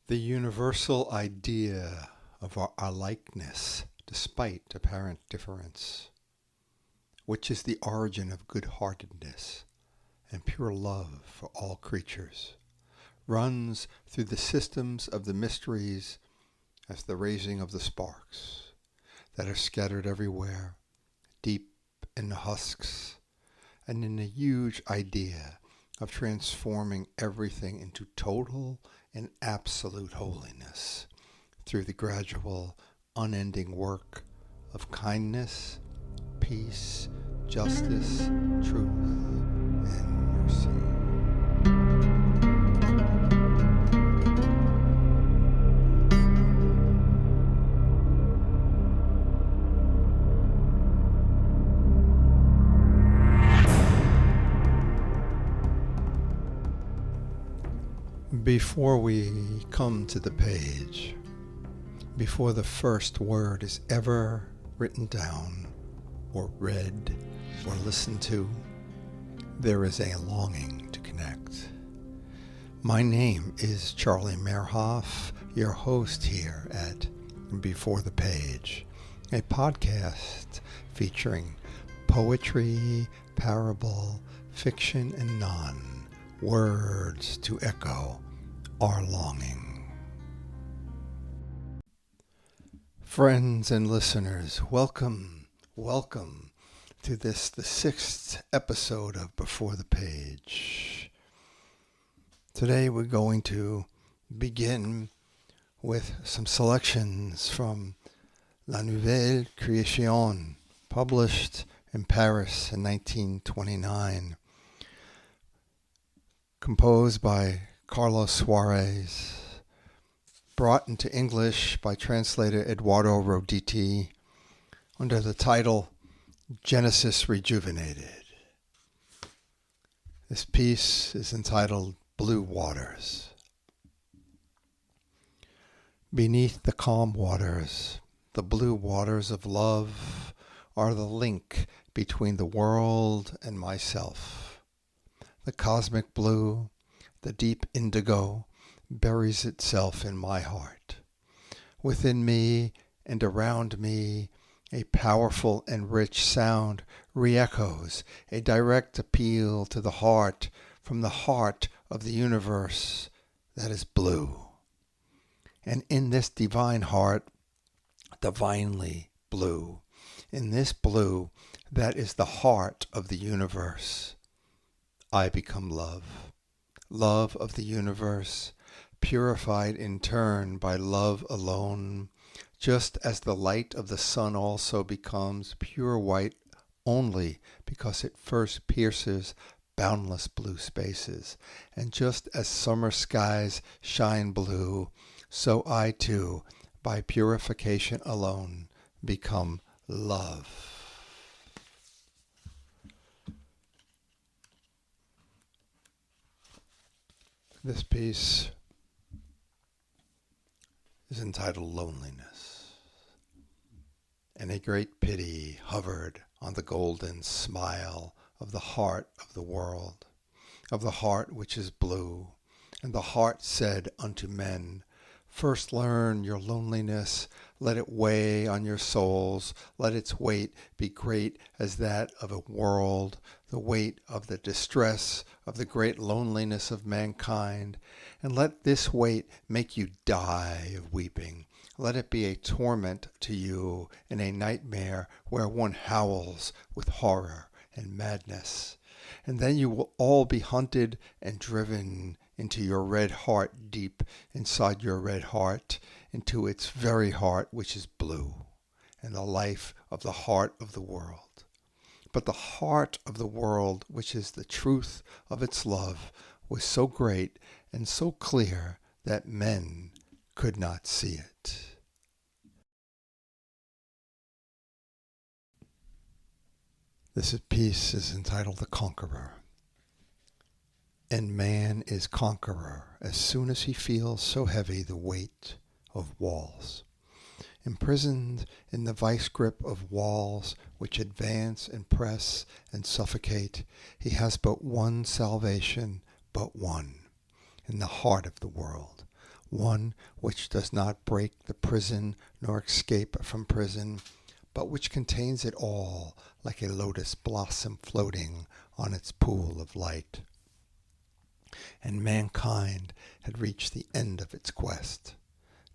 The universal idea of our likeness despite apparent difference, which is the origin of good-heartedness and pure love for all creatures, runs through the systems of the mysteries as the raising of the sparks that are scattered everywhere, deep in the husks, and in the huge idea of transforming everything into total and absolute holiness through the gradual, unending work of kindness, peace, justice, truth, and mercy. Before we come to the page, before the first word is ever written down or read or listened to, there is a longing to connect. My name is Charlie Mehrhoff, your host here at Before the Page, a podcast featuring poetry, parable, fiction, and words to echo our longing. Friends and listeners, welcome to this, the 6th episode of Before the Page. Today we're going to begin with some selections from La Nouvelle Création, published in Paris in 1929. Composed by Carlo Suarès, brought into English by translator Eduardo Roditi under the title Genesis Rejuvenated. This piece is entitled Blue Waters. Beneath the calm waters, the blue waters of love are the link between the world and myself. The cosmic blue, the deep indigo, buries itself in my heart. Within me and around me, a powerful and rich sound re-echoes, a direct appeal to the heart from the heart of the universe that is blue. And in this divine heart, divinely blue, in this blue that is the heart of the universe, I become love. Love of the universe, purified in turn by love alone, just as the light of the sun also becomes pure white only because it first pierces boundless blue spaces. And just as summer skies shine blue, so I too, by purification alone, become love. This piece is entitled Loneliness. And a great pity hovered on the golden smile of the heart of the world, of the heart which is blue. And the heart said unto men, first learn your loneliness, let it weigh on your souls, let its weight be great as that of a world, the weight of the distress of the great loneliness of mankind, and let this weight make you die of weeping. Let it be a torment to you and a nightmare where one howls with horror and madness. And then you will all be hunted and driven into your red heart, deep inside your red heart, into its very heart which is blue, and the life of the heart of the world. But the heart of the world, which is the truth of its love, was so great and so clear that men could not see it. This piece is entitled The Conqueror. And man is conqueror as soon as he feels so heavy the weight of walls. Imprisoned in the vice grip of walls which advance and press and suffocate, he has but one salvation, but one, in the heart of the world. one which does not break the prison nor escape from prison, but which contains it all like a lotus blossom floating on its pool of light. And mankind had reached the end of its quest,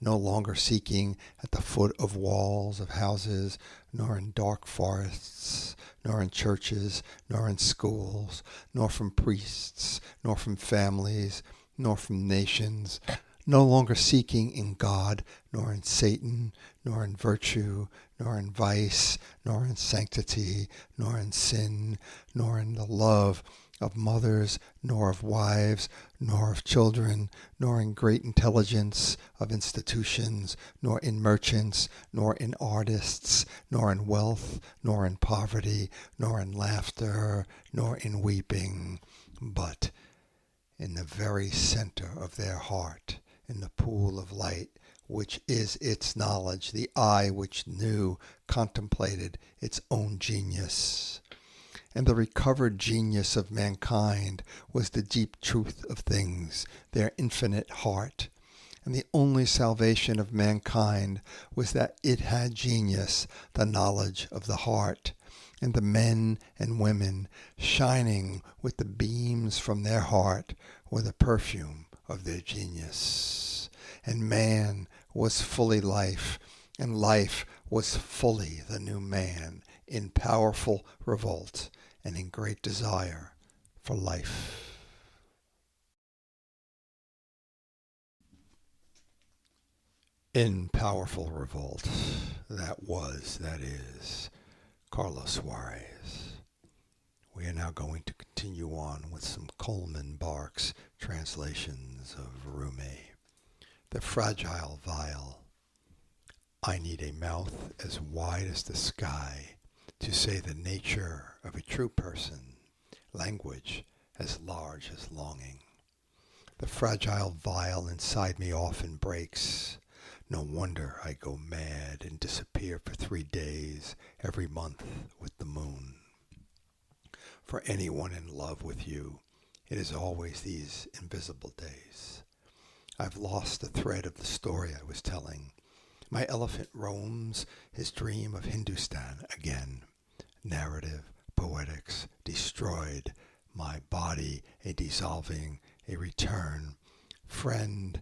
no longer seeking at the foot of walls of houses, nor in dark forests, nor in churches, nor in schools, nor from priests, nor from families, nor from nations, no longer seeking in God, nor in Satan, nor in virtue, nor in vice, nor in sanctity, nor in sin, nor in the love of mothers, nor of wives, nor of children, nor in great intelligence of institutions, nor in merchants, nor in artists, nor in wealth, nor in poverty, nor in laughter, nor in weeping, but in the very center of their heart, in the pool of light, which is its knowledge, the eye which knew, contemplated its own genius. And the recovered genius of mankind was the deep truth of things, their infinite heart. And the only salvation of mankind was that it had genius, the knowledge of the heart. And the men and women, shining with the beams from their heart, were the perfume of their genius. And man was fully life, and life was fully the new man, in powerful revolt and in great desire for life. In powerful revolt, that is, Carlo Suarès. We are now going to continue on with some Coleman Barks translations of Rumi. The fragile vial. I need a mouth as wide as the sky to say the nature of a true person, language as large as longing. The fragile vial inside me often breaks. No wonder I go mad and disappear for 3 days every month with the moon. For anyone in love with you, it is always these invisible days. I've lost the thread of the story I was telling. My elephant roams his dream of Hindustan again. Narrative, poetics, destroyed. My body, a dissolving, a return. Friend,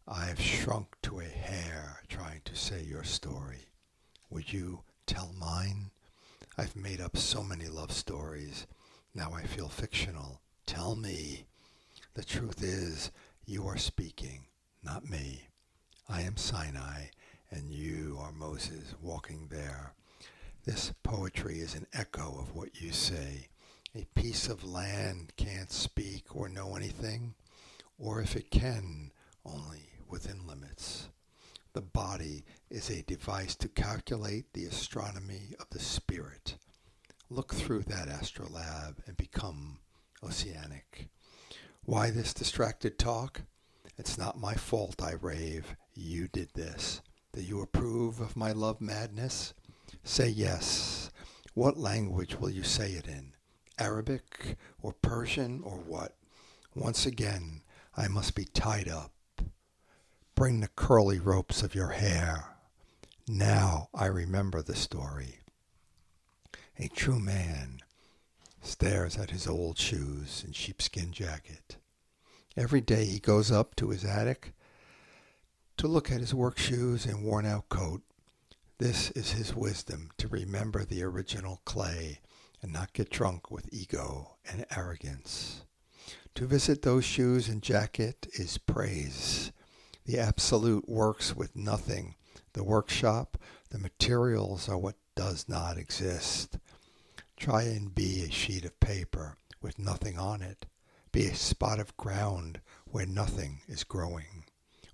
I've shrunk to a hair trying to say your story. Would you tell mine? I've made up so many love stories. Now I feel fictional. Tell me. The truth is, you are speaking, not me. I am Sinai, and you are Moses walking there. This poetry is an echo of what you say. A piece of land can't speak or know anything, or if it can, only within limits. The body is a device to calculate the astronomy of the spirit. Look through that astrolabe and become oceanic. Why this distracted talk? It's not my fault I rave. You did this. Do you approve of my love madness? Say yes. What language will you say it in? Arabic or Persian or what? Once again, I must be tied up. Bring the curly ropes of your hair. Now I remember the story. A true man stares at his old shoes and sheepskin jacket. Every day he goes up to his attic to look at his work shoes and worn-out coat. This is his wisdom, to remember the original clay and not get drunk with ego and arrogance. To visit those shoes and jacket is praise. The absolute works with nothing. The workshop, the materials are what does not exist. Try and be a sheet of paper with nothing on it. Be a spot of ground where nothing is growing,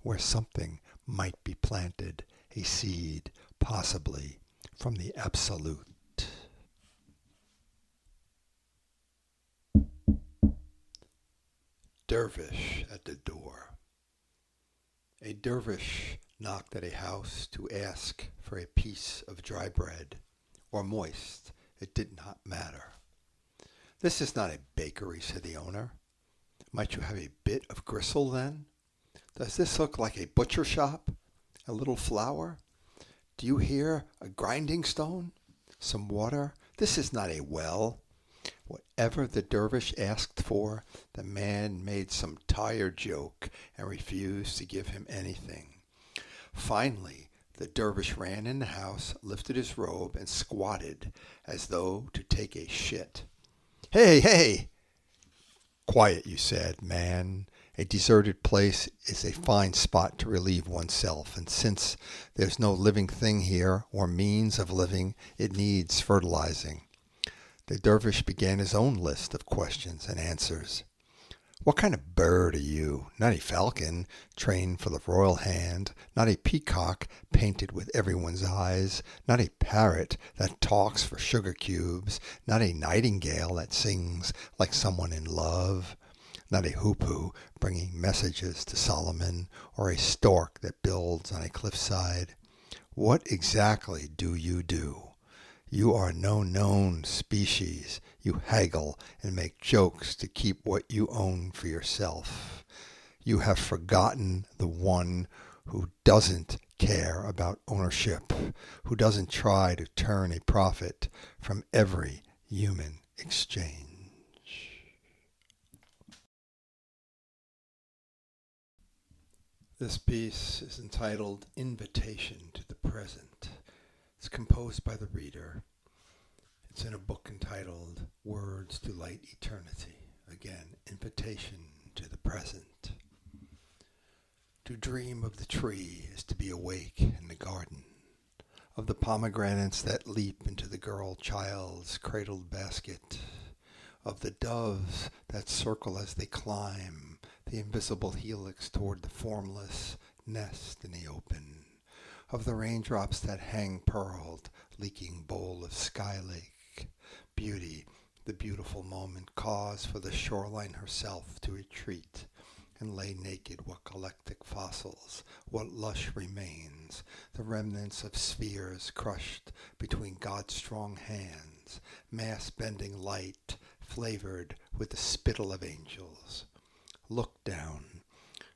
where something might be planted, a seed, possibly, from the absolute. Dervish at the door. A dervish knocked at a house to ask for a piece of dry bread, or moist, it did not matter. This is not a bakery, said the owner. Might you have a bit of gristle then? Does this look like a butcher shop? A little flour? Do you hear a grinding stone? Some water? This is not a well. Whatever the dervish asked for, the man made some tired joke and refused to give him anything. Finally, the dervish ran in the house, lifted his robe, and squatted as though to take a shit. "Hey, hey!" "Quiet, you said, man. A deserted place is a fine spot to relieve oneself, and since there's no living thing here, or means of living, it needs fertilizing." The dervish began his own list of questions and answers. "What kind of bird are you? Not a falcon, trained for the royal hand, not a peacock, painted with everyone's eyes, not a parrot that talks for sugar cubes, not a nightingale that sings like someone in love, not a hoopoe bringing messages to Solomon, or a stork that builds on a cliffside. What exactly do you do? You are no known species. You haggle and make jokes to keep what you own for yourself. You have forgotten the one who doesn't care about ownership, who doesn't try to turn a profit from every human exchange." This piece is entitled Invitation to the Present. It's composed by the reader. It's in a book entitled Words to Light Eternity. Again, Invitation to the Present. To dream of the tree is to be awake in the garden, of the pomegranates that leap into the girl-child's cradled basket, of the doves that circle as they climb the invisible helix toward the formless nest in the open, of the raindrops that hang pearled, leaking bowl of sky lake. Beauty, the beautiful moment, cause for the shoreline herself to retreat and lay naked what galactic fossils, what lush remains, the remnants of spheres crushed between God's strong hands, mass-bending light flavored with the spittle of angels. Look down.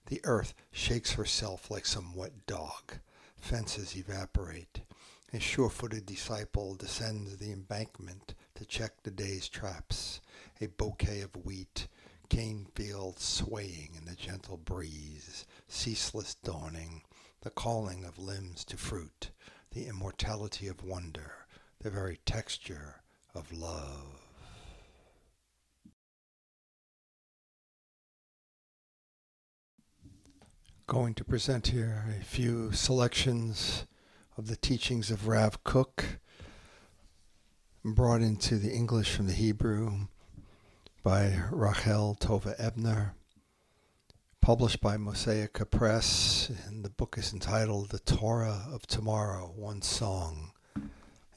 The earth shakes herself like some wet dog. Fences evaporate. A sure-footed disciple descends the embankment to check the day's traps. A bouquet of wheat, cane fields swaying in the gentle breeze, ceaseless dawning, the calling of limbs to fruit, the immortality of wonder, the very texture of love. Going to present here a few selections of the teachings of Rav Kook, brought into the English from the Hebrew by Rachel Tova Ebner, published by Mosaica Press, and the book is entitled The Torah of Tomorrow, One Song,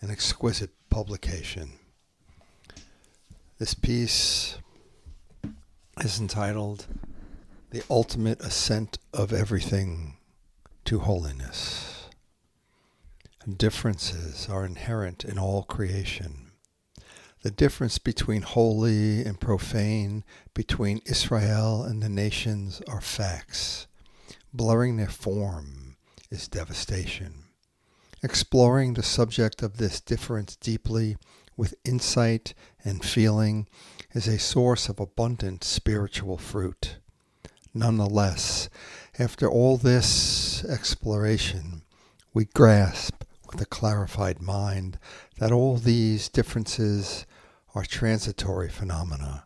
an exquisite publication. This piece is entitled The Ultimate Ascent of Everything to Holiness. Differences are inherent in all creation. The difference between holy and profane, between Israel and the nations, are facts. Blurring their form is devastation. Exploring the subject of this difference deeply with insight and feeling is a source of abundant spiritual fruit. Nonetheless, after all this exploration, we grasp with a clarified mind that all these differences are transitory phenomena,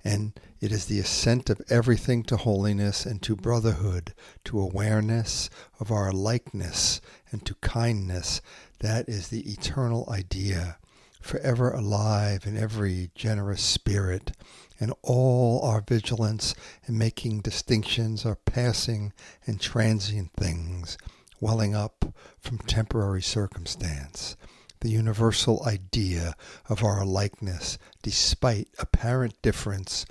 and it is the ascent of everything to holiness and to brotherhood, to awareness of our likeness and to kindness, that is the eternal idea, forever alive in every generous spirit, and all our vigilance in making distinctions are passing and transient things, welling up from temporary circumstance, the universal idea of our likeness despite apparent difference,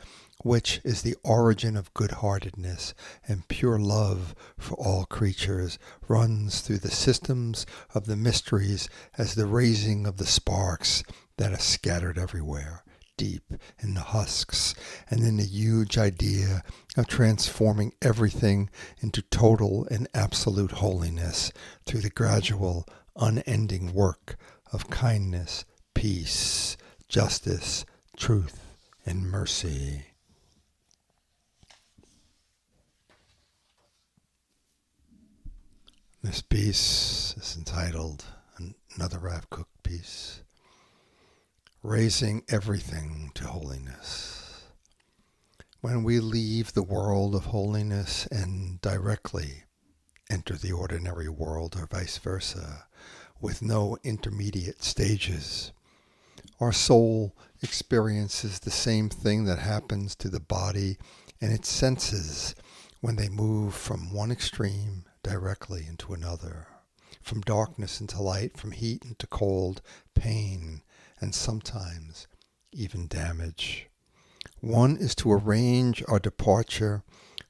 which is the origin of good-heartedness and pure love for all creatures, runs through the systems of the mysteries as the raising of the sparks that are scattered everywhere, deep in the husks and in the huge idea of transforming everything into total and absolute holiness through the gradual, unending work of kindness, peace, justice, truth, and mercy. This piece is entitled, another Rav Kook piece, Raising Everything to Holiness. When we leave the world of holiness and directly enter the ordinary world or vice versa, with no intermediate stages, our soul experiences the same thing that happens to the body and its senses when they move from one extreme directly into another, from darkness into light, from heat into cold, pain, and sometimes even damage. One is to arrange our departure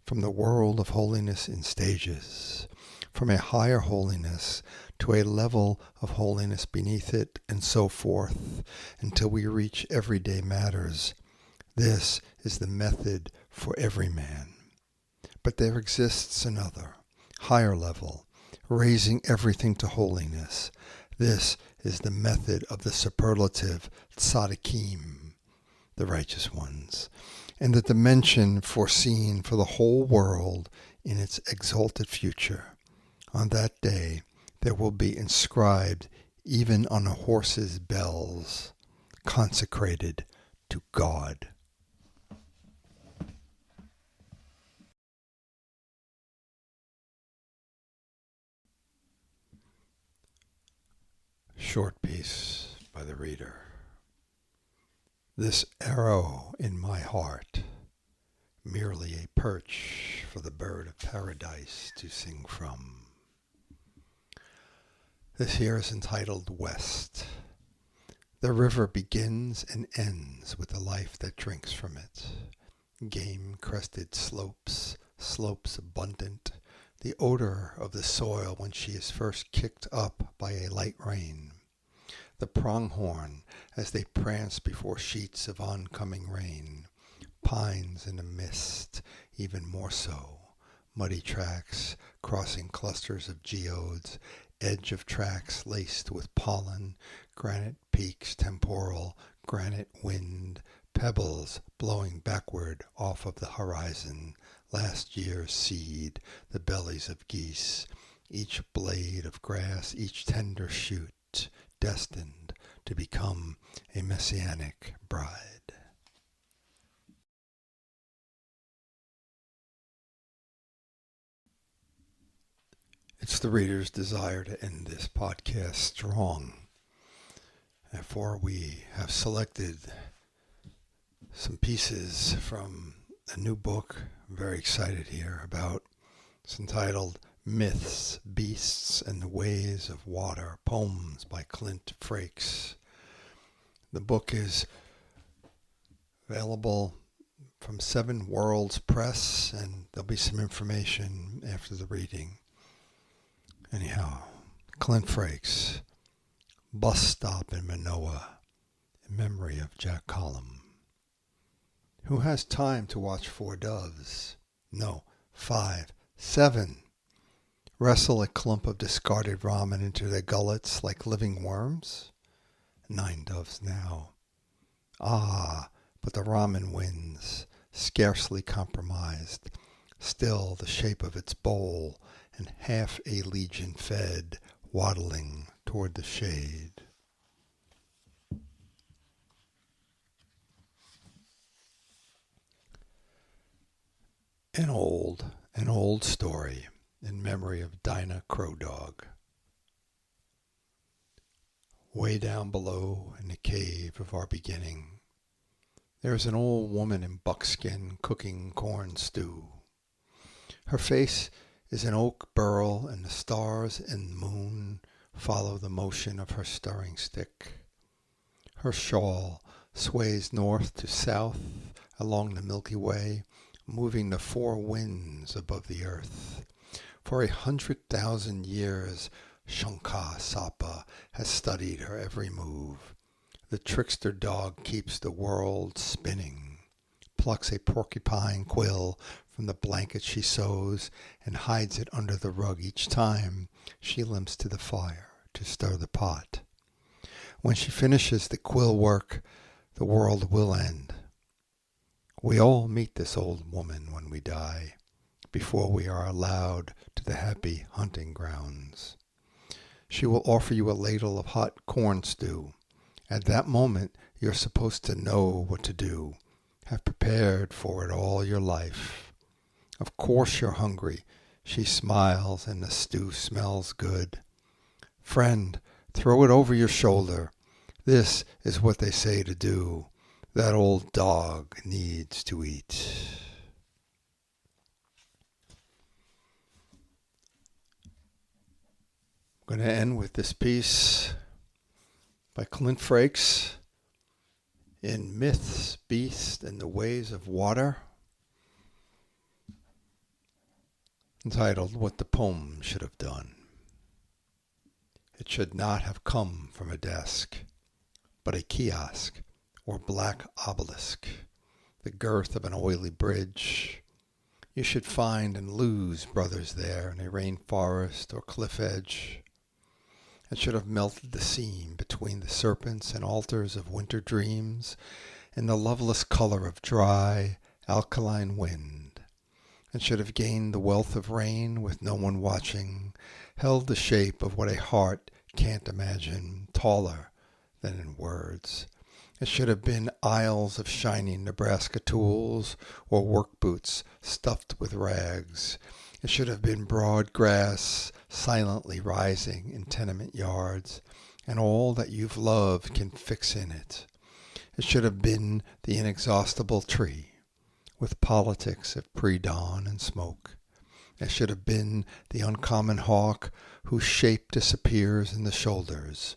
from the world of holiness in stages, from a higher holiness to a level of holiness beneath it, and so forth, until we reach everyday matters. This is the method for every man. But there exists another, higher level, raising everything to holiness. This is the method of the superlative tzaddikim, the righteous ones, and the dimension foreseen for the whole world in its exalted future. On that day, there will be inscribed, even on a horse's bells, consecrated to God. Short piece by the reader. This arrow in my heart, merely a perch for the bird of paradise to sing from. This here is entitled West. The river begins and ends with the life that drinks from it. Game-crested slopes, slopes abundant, the odor of the soil when she is first kicked up by a light rain. The pronghorn as they prance before sheets of oncoming rain. Pines in the mist, even more so. Muddy tracks crossing clusters of geodes, edge of tracks laced with pollen, granite peaks temporal, granite wind, pebbles blowing backward off of the horizon, last year's seed, the bellies of geese, each blade of grass, each tender shoot, destined to become a messianic bride. It's the reader's desire to end this podcast strong. Therefore, we have selected some pieces from a new book. I'm very excited here about. It's entitled Myths, Beasts, and the Ways of Water, Poems by Clint Frakes. The book is available from Seven Worlds Press, and there'll be some information after the reading. Anyhow, Clint Frakes, Bus Stop in Manoa, in memory of Jack Collum. Who has time to watch 4 doves? No, 5, 7. Wrestle a clump of discarded ramen into their gullets like living worms? 9 doves now. Ah, but the ramen wins, scarcely compromised, still the shape of its bowl, and half a legion fed, waddling toward the shade. An old story in memory of Dinah Crow Dog. Way down below in the cave of our beginning, there's an old woman in buckskin cooking corn stew. Her face is an oak burl, and the stars and moon follow the motion of her stirring stick. Her shawl sways north to south along the Milky Way, moving the 4 winds above the earth. For 100,000 years, Shankar Sapa has studied her every move. The trickster dog keeps the world spinning, plucks a porcupine quill from the blanket she sews, and hides it under the rug each time she limps to the fire to stir the pot. When she finishes the quill work, the world will end. We all meet this old woman when we die, before we are allowed to the happy hunting grounds. She will offer you a ladle of hot corn stew. At that moment, you're supposed to know what to do, have prepared for it all your life. Of course you're hungry. She smiles and the stew smells good. Friend, throw it over your shoulder. This is what they say to do. That old dog needs to eat. I'm going to end with this piece by Clint Frakes in Myths, Beasts, and the Ways of Water, entitled What the Poem Should Have Done. It should not have come from a desk, but a kiosk or black obelisk, the girth of an oily bridge. You should find and lose brothers there in a rainforest or cliff edge. It should have melted the seam between the serpents and altars of winter dreams in the loveless color of dry, alkaline wind. It should have gained the wealth of rain with no one watching, held the shape of what a heart can't imagine, taller than in words. It should have been aisles of shining Nebraska tools or work boots stuffed with rags. It should have been broad grass silently rising in tenement yards, and all that you've loved can fix in it. It should have been the inexhaustible tree, with politics of pre-dawn and smoke. It should have been the uncommon hawk whose shape disappears in the shoulders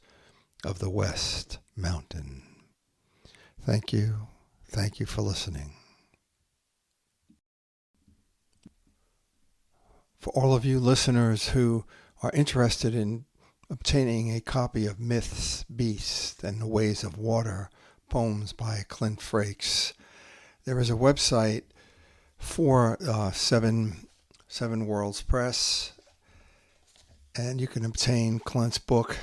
of the West Mountain. Thank you for listening. For all of you listeners who are interested in obtaining a copy of Myths, Beasts, and the Ways of Water, poems by Clint Frakes, there is a website for Seven Worlds Press, and you can obtain Clint's book,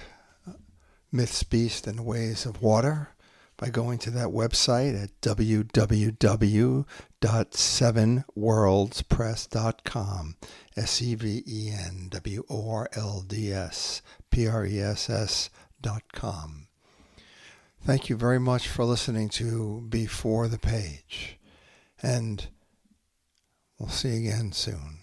Myths, Beasts, and the Ways of Water, by going to that website at www.sevenworldspress.com, sevenworldspress.com. Thank you very much for listening to Before the Page, and we'll see you again soon.